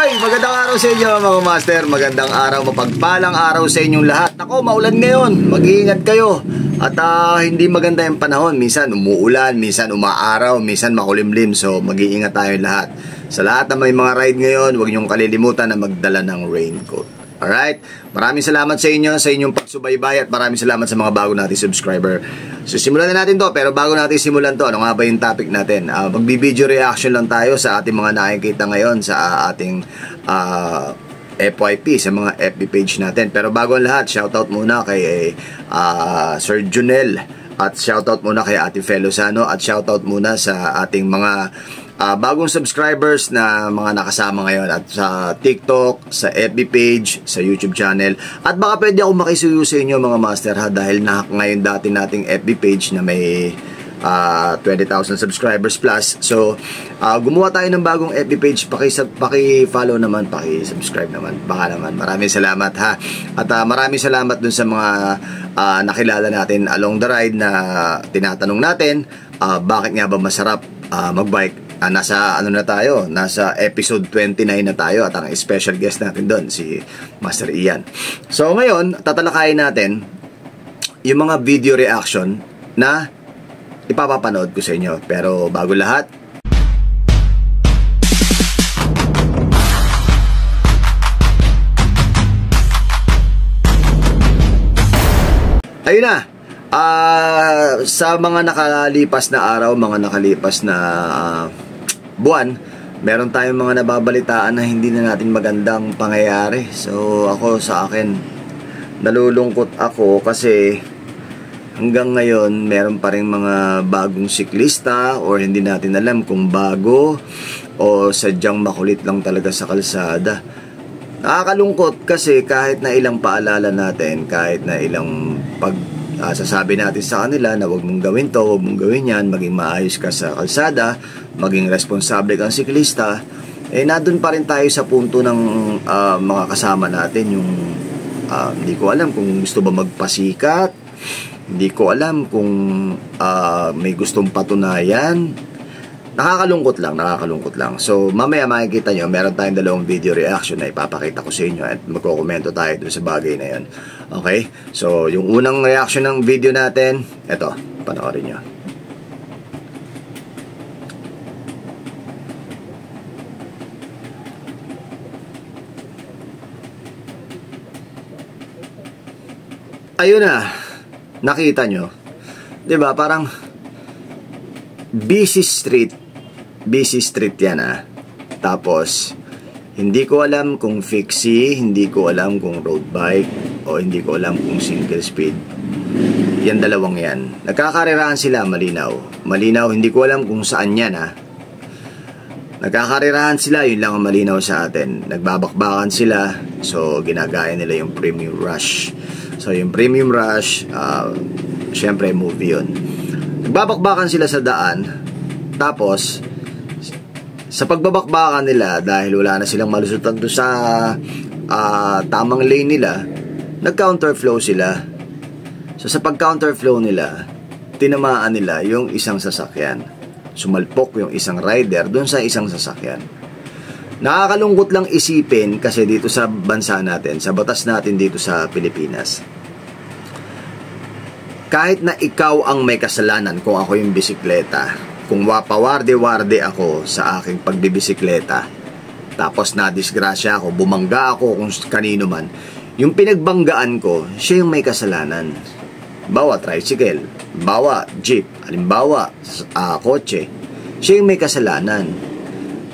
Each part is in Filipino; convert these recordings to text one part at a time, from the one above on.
Magandang araw sa inyo mga master. Magandang araw, mapagpalang araw sa inyong lahat. Ako, maulan ngayon, mag-iingat kayo. At hindi maganda yung panahon. Minsan umuulan, minsan umaaraw, minsan makulimlim. So mag-iingat tayo lahat. Sa lahat na may mga ride ngayon, huwag niyong kalilimutan na magdala ng raincoat. Alright? Maraming salamat sa inyo, sa inyong pagsubaybay, at maraming salamat sa mga bago nating subscriber. So simulan na natin to, pero bago natin simulan to, ano nga ba yung topic natin? Magbi-video reaction lang tayo sa ating mga nakikita ngayon sa ating FYP, sa mga FB page natin. Pero bago ang lahat, shoutout muna kay Sir Junel, at shoutout muna kay Ate Felosano, at shoutout muna sa ating mga bagong subscribers na mga nakasama ngayon at sa TikTok, sa FB page, sa YouTube channel. At baka pwede ako makisuyo sa inyo mga master ha, dahil ngayon dati nating FB page na may 20,000 subscribers plus. So gumawa tayo ng bagong FB page. Paki-follow naman, paki-subscribe naman. Baka naman. Maraming salamat ha. At maraming salamat dun sa mga nakilala natin along the ride na tinatanong natin bakit nga ba masarap magbike. Nasa ano na tayo, nasa episode 29 na tayo, at ang special guest natin doon si Master Ian. So ngayon, tatalakayin natin yung mga video reaction na ipapapanood ko sa inyo. Pero bago lahat, ayun na. Sa mga nakalipas na araw, mga nakalipas na buwan, meron tayong mga nababalitaan na hindi na natin magandang pangyayari. So ako, sa akin, nalulungkot ako kasi hanggang ngayon meron pa rin mga bagong siklista, or hindi natin alam kung bago o sadyang makulit lang talaga sa kalsada. Nakakalungkot kasi kahit na ilang paalala natin, kahit na ilang sasabi natin sa kanila na huwag mong gawin to, huwag mong gawin yan, maging maayos ka sa kalsada, maging responsable kang siklista, nandun pa rin tayo sa punto ng mga kasama natin, yung hindi ko alam kung gusto ba magpasikat, hindi ko alam kung may gustong patunayan. Nakakalungkot lang. So mamaya makikita nyo, meron tayong dalawang video reaction na ipapakita ko sa inyo, at magkokomento tayo dun sa bagay na yun. Okay? So yung unang reaction ng video natin, eto, panoorin nyo. Ayun na, nakita nyo, diba, parang busy street yan Tapos hindi ko alam kung fixie, hindi ko alam kung road bike, o hindi ko alam kung single speed. Yan dalawang yan, nagkakarirahan sila, malinaw, hindi ko alam kung saan yan nagkakarirahan sila, yun lang ang malinaw sa atin. Nagbabakbakan sila, so ginagaya nila yung Premium Rush. So yung Premium Rush, syempre movie yun. Nagbabakbakan sila sa daan, tapos sa pagbabakbakan nila, dahil wala na silang malusutan doon sa tamang lane nila, nag-counterflow sila. So sa pag-counterflow nila, tinamaan nila yung isang sasakyan. Sumalpok yung isang rider doon sa isang sasakyan. Nakakalungkot lang isipin kasi dito sa bansa natin, sa batas natin dito sa Pilipinas, kahit na ikaw ang may kasalanan, kung ako yung bisikleta, kung pawarde-warde ako sa aking pagbibisikleta, tapos na-disgrasya ako, bumangga ako kung kanino man, yung pinagbanggaan ko, siya yung may kasalanan. Bawa tricycle, bawa jeep, halimbawa kotse, siya yung may kasalanan.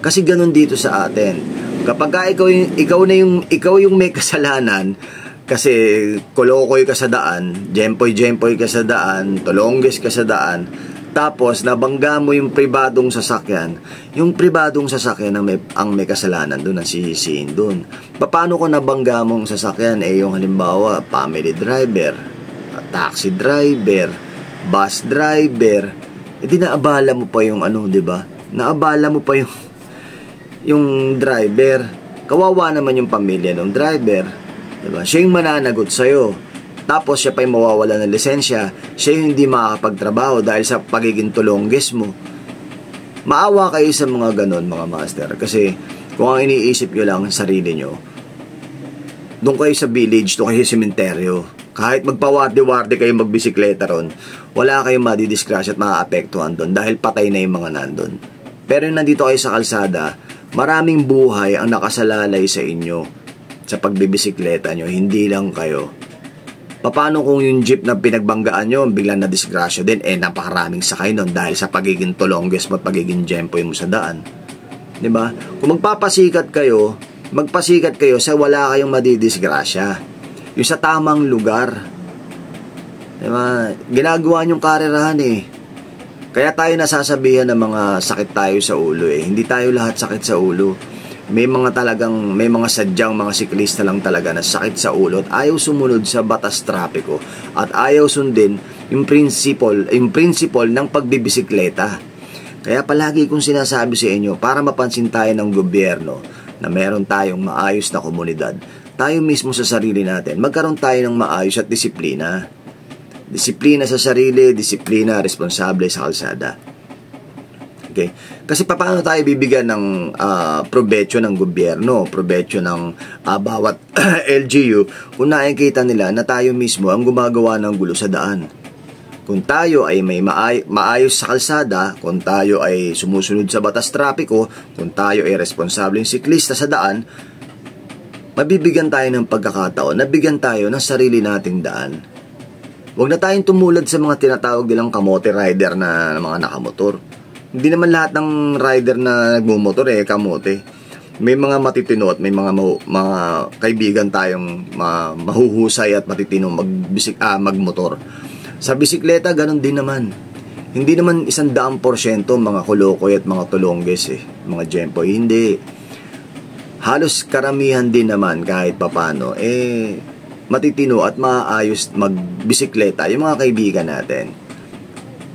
Kasi ganun dito sa atin. Kapag ikaw yung may kasalanan, kasi kolokoy ka sa daan, jempoy ka sa daan, tolongges ka sa daan, tapos nabangga mo yung pribadong sasakyan, yung pribadong sasakyan ang may kasalanan doon, ang sisisiin doon. Paano kung nabangga mong sasakyan, yung halimbawa family driver, taxi driver, bus driver, di naabala mo pa yung diba? Naabala mo pa yung driver. Kawawa naman yung pamilya ng driver, diba? Siya yung mananagot sa'yo. Tapos siya pa yung mawawala ng lisensya. Siya yung hindi makakapagtrabaho dahil sa pagiging tulongges mo. Maawa kayo sa mga ganon, mga master. Kasi Kung ang iniisip nyo lang sarili nyo, doon kayo sa village, doon kayo sa sementeryo. Kahit magpawarde-warde kayo magbisikleta ron, wala kayong madidiscrash at maaapektuhan doon dahil patay na yung mga nandun. Pero yung nandito kayo sa kalsada, maraming buhay ang nakasalalay sa inyo sa pagbibisikleta nyo, hindi lang kayo. Paano kung yung jeep na pinagbanggaan nyo, biglang na-disgrasya din, napakaraming sakay nun dahil sa pagiging tulongges mo at pagiging jempoy mo sa daan. Diba? Kung magpapasikat kayo sa wala kayong madidisgrasya. Yung sa tamang lugar. Diba? Ginagawa nyong karerahan Kaya tayo nasasabihan ng mga sakit tayo sa ulo Hindi tayo lahat sakit sa ulo. May mga sadyang mga siklista lang talaga na sakit sa ulo at ayaw sumunod sa batas trapiko at ayaw sundin yung principle ng pagbibisikleta. Kaya palagi kong sinasabi sa inyo, para mapansin tayo ng gobyerno na meron tayong maayos na komunidad, tayo mismo sa sarili natin, magkaroon tayo ng maayos at disiplina. Disiplina sa sarili, disiplina responsable sa kalsada. Okay? Kasi paano tayo bibigyan ng probetsyo ng gobyerno, probetsyo ng bawat LGU kung nakikita nila na tayo mismo ang gumagawa ng gulo sa daan? Kung tayo ay may maayos sa kalsada, kung tayo ay sumusunod sa batas trapiko, kung tayo ay responsableng siklista sa daan, mabibigyan tayo ng pagkakataon, nabigyan tayo ng sarili nating daan. Huwag na tayong tumulad sa mga tinatawag nilang kamote rider na mga nakamotor. Hindi naman lahat ng rider na nagmumotor kamote. May mga matitino at may mga kaibigan tayong mahuhusay at matitino magmotor. Sa bisikleta, ganun din naman. Hindi naman 100% mga kolokoy at mga tulongges mga jempoy. Hindi. Halos karamihan din naman kahit papano matitino at maayos magbisikleta yung mga kaibigan natin.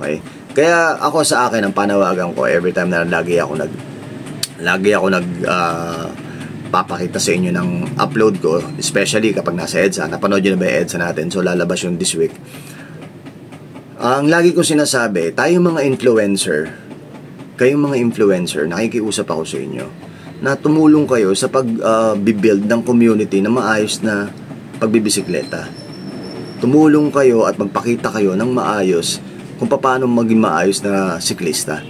Okay? Kaya ako sa akin ang panawagan ko every time na lagi ako papakita sa inyo ng upload ko, especially kapag nasa EDSA. Napanood nyo na ba yung EDSA natin? So lalabas yung this week. Ang lagi ko sinasabi, tayong mga influencer, kayong mga influencer, nakikiusap ako sa inyo na tumulong kayo sa pag-build ng community na maayos na pagbibisikleta. Tumulong kayo at magpakita kayo ng maayos kung paano maging maayos na siklista.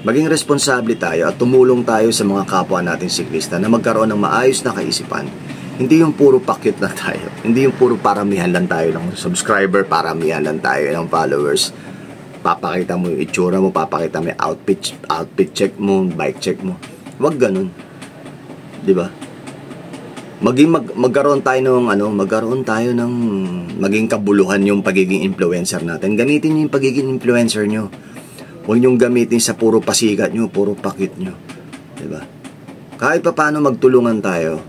Maging responsable tayo at tumulong tayo sa mga kapwa nating siklista na magkaroon ng maayos na kaisipan. Hindi yung puro pakyut na tayo. Hindi yung puro paramihan lang tayo ng subscriber, paramihan lang tayo ng followers. Papakita mo yung itsura mo, papakita mo yung outfit check mo, bike check mo. Huwag ganun. Diba? Magkaroon tayo ng maging kabuluhan yung pagiging influencer natin. Gamitin niyo yung pagiging influencer nyo. Huwag niyong gamitin sa puro pasikat nyo, puro pakit nyo. Diba? Kahit pa paano magtulungan tayo.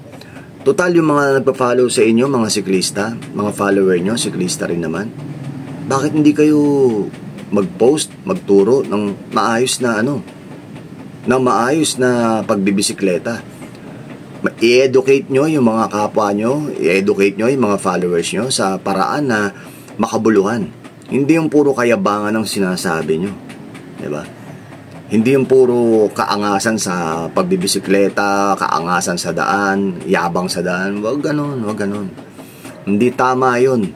Total yung mga nagpa-follow sa inyo, mga siklista, mga follower nyo, siklista rin naman. Bakit hindi kayo mag-post, magturo ng maayos na pagbibisikleta? I-educate nyo yung mga kapwa nyo, i-educate nyo yung mga followers nyo sa paraan na makabuluhan. Hindi yung puro kayabangan ng sinasabi nyo. Diba? Hindi yung puro kaangasan sa pagbibisikleta, kaangasan sa daan, yabang sa daan. Wag ganun. Hindi tama yun.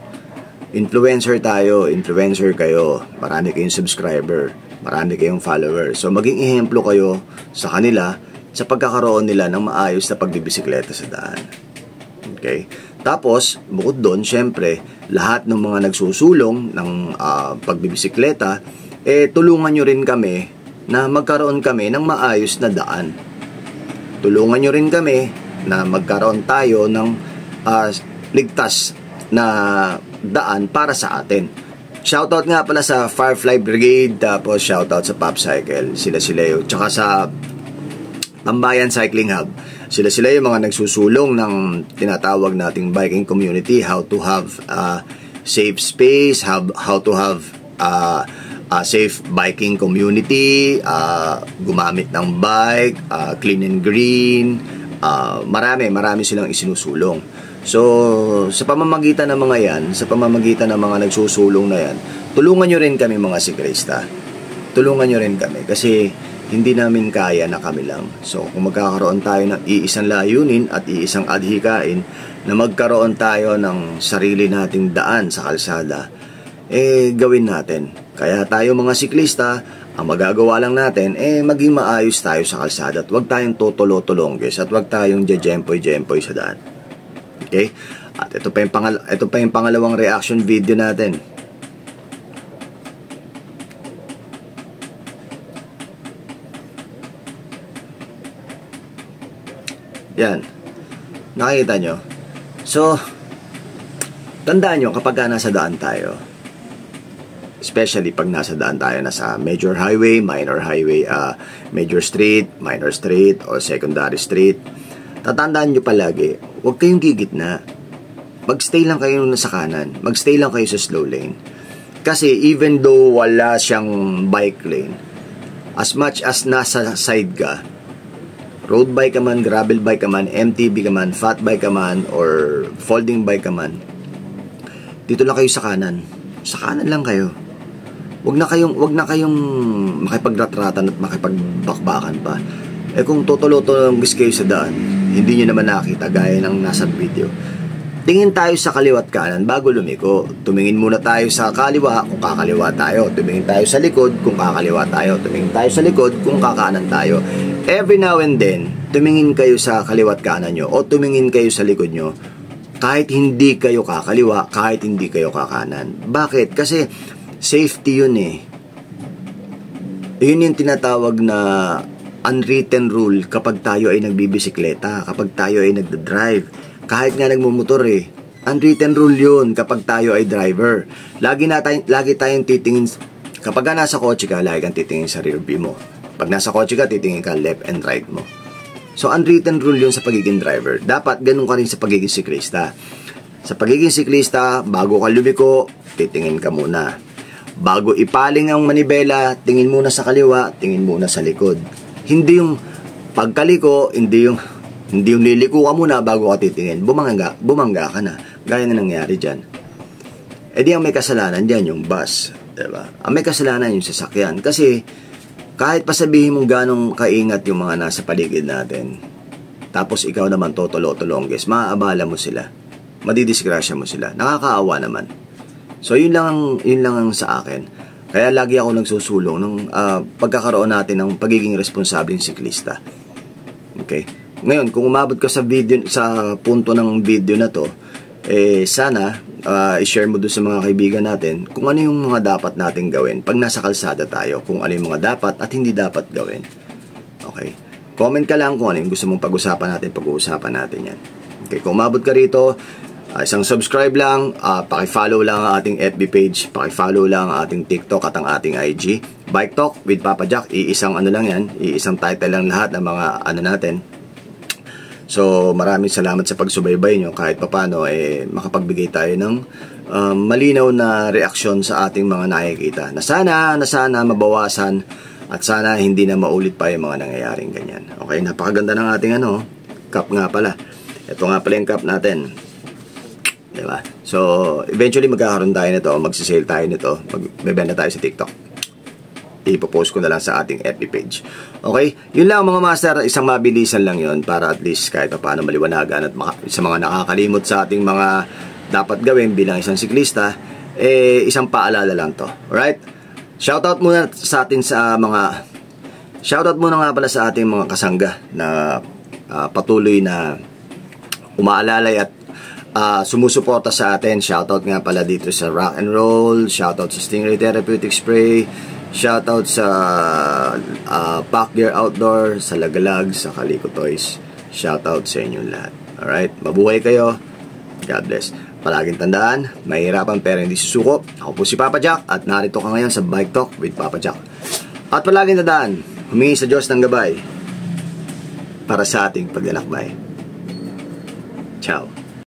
Influencer tayo, influencer kayo. Marami kayong subscriber, marami kayong follower. So maging ehemplo kayo sa kanila sa pagkakaroon nila ng maayos na pagbibisikleta sa daan. Okay? Tapos, bukod doon, syempre, lahat ng mga nagsusulong ng pagbibisikleta, tulungan nyo rin kami na magkaroon kami ng maayos na daan. Tulungan nyo rin kami na magkaroon tayo ng ligtas na daan para sa atin. Shoutout nga pala sa Firefly Brigade, tapos shoutout sa Pop Cycle, sila yun. Tsaka sa Tambayan Cycling Hub, sila yung mga nagsusulong ng tinatawag nating biking community, how to have safe space, how to have safe biking community, gumamit ng bike, clean and green, marami silang isinusulong. So, sa pamamagitan ng mga yan, sa pamamagitan ng mga nagsusulong na yan, tulungan nyo rin kami mga siklista. Tulungan nyo rin kami kasi hindi namin kaya na kami lang. So kung magkakaroon tayo ng iisang layunin at iisang adhikain na magkaroon tayo ng sarili nating daan sa kalsada, gawin natin. Kaya tayo mga siklista, ang magagawa lang natin, maging maayos tayo sa kalsada at huwag tayong tutulo-tulongges at huwag tayong jejempoy-jempoy sa daan. Okay? At ito pa yung pangalawang reaction video natin. Yan. Nakikita nyo? So, tandaan nyo kapag nasa daan tayo, especially pag nasa daan tayo, nasa major highway, minor highway, major street, minor street, or secondary street, tatandaan nyo palagi, huwag kayong gigitna. Magstay lang kayo sa kanan. Magstay lang kayo sa slow lane. Kasi even though wala siyang bike lane, as much as nasa side ka, road bike ka man, gravel bike ka man, MTB ka man, fat bike ka man, or folding bike ka man, dito lang kayo sa kanan. Sa kanan lang kayo. Wag na kayong makipagrat-ratan at makipagbakbakan pa. Kung tutulo-tulong kayo sa daan, hindi niyo naman nakita gaya ng nasa video. Tingin tayo sa kaliwat kanan bago lumiko. Tumingin muna tayo sa kaliwa kung kakaliwa tayo. Tumingin tayo sa likod kung kakaliwa tayo. Tumingin tayo sa likod kung kakanan tayo. Every now and then, tumingin kayo sa kaliwat kanan nyo o tumingin kayo sa likod nyo kahit hindi kayo kakaliwa, kahit hindi kayo kakanan. Bakit? Kasi safety yun eh. Yun yung tinatawag na unwritten rule kapag tayo ay nagbibisikleta, kapag tayo ay nagdadrive. Kahit nga nagmumotor eh. Unwritten rule yun kapag tayo ay driver. Lagi tayong titingin. Kapag nasa kotse ka, lagi kang titingin sa rear view mo. Pag nasa kotse ka, titingin ka left and right mo. So, unwritten rule yun sa pagiging driver. Dapat ganun ka rin sa pagiging siklista. Sa pagiging siklista, bago ka lumiko, titingin ka muna. Bago ipaling ang manibela, tingin muna sa kaliwa, tingin muna sa likod. Hindi yung pagkaliko, hindi yung liliko ka muna bago ka titingin. Bumangga ka na. Gaya na nangyari dyan. Di ang may kasalanan dyan, yung bus. Diba? Ang may kasalanan yung sasakyan. Kasi, kahit pasabihin mong ganong kaingat yung mga nasa paligid natin, tapos ikaw naman tutulo-tulongges, maaabala mo sila. Madidisgrasya mo sila. Nakakaawa naman. So, yun lang ang sa akin. Kaya lagi ako nagsusulong ng pagkakaroon natin ng pagiging responsableng siklista. Okay? Ngayon, kung umabot ka sa punto ng video na to, sana i-share mo doon sa mga kaibigan natin kung ano yung mga dapat natin gawin pag nasa kalsada tayo, kung ano yung mga dapat at hindi dapat gawin. Okay? Comment ka lang kung ano yung gusto mong pag-uusapan natin yan. Okay, kung umabot ka rito, isang subscribe lang, paki-follow lang ang ating FB page, paki-follow lang ang ating TikTok at ang ating IG. Bike Talk with Papa Jack, iisang ano lang yan, iisang title lang lahat ng mga ano natin. So, maraming salamat sa pagsubaybay nyo. Kahit papano, makapagbigay tayo ng malinaw na reaksyon sa ating mga nakikita. Na sana mabawasan at sana hindi na maulit pa yung mga nangyayaring ganyan. Okay, napakaganda ng ating cup nga pala. Ito nga pala yung cup natin. Diba? So, eventually magkakaroon tayo nito, magsisale tayo nito, magbebenta tayo sa TikTok. Ipopost ko na lang sa ating FB page. Okay? Yun lang mga master, isang mabilisan lang yun para at least kahit pa paano maliwanagan at sa mga nakakalimot sa ating mga dapat gawin bilang isang siklista, isang paalala lang to. Alright? Shoutout muna nga pala sa ating mga kasangga na patuloy na umaalalay at sumusuporta sa atin. Shoutout nga pala dito sa Rock and Roll, shoutout sa Stingray Therapeutic Spray, shoutout sa Pack Gear Outdoor, sa Lagalag, sa Kaliko Toys. Shoutout sa inyong lahat. Alright, mabuhay kayo. God bless. Palaging tandaan, mahirapan pero hindi susuko. Ako po si Papa Jack at narito ka ngayon sa Bike Talk with Papa Jack. At palaging tandaan, humingi sa Diyos ng gabay para sa ating paglalakbay. Ciao.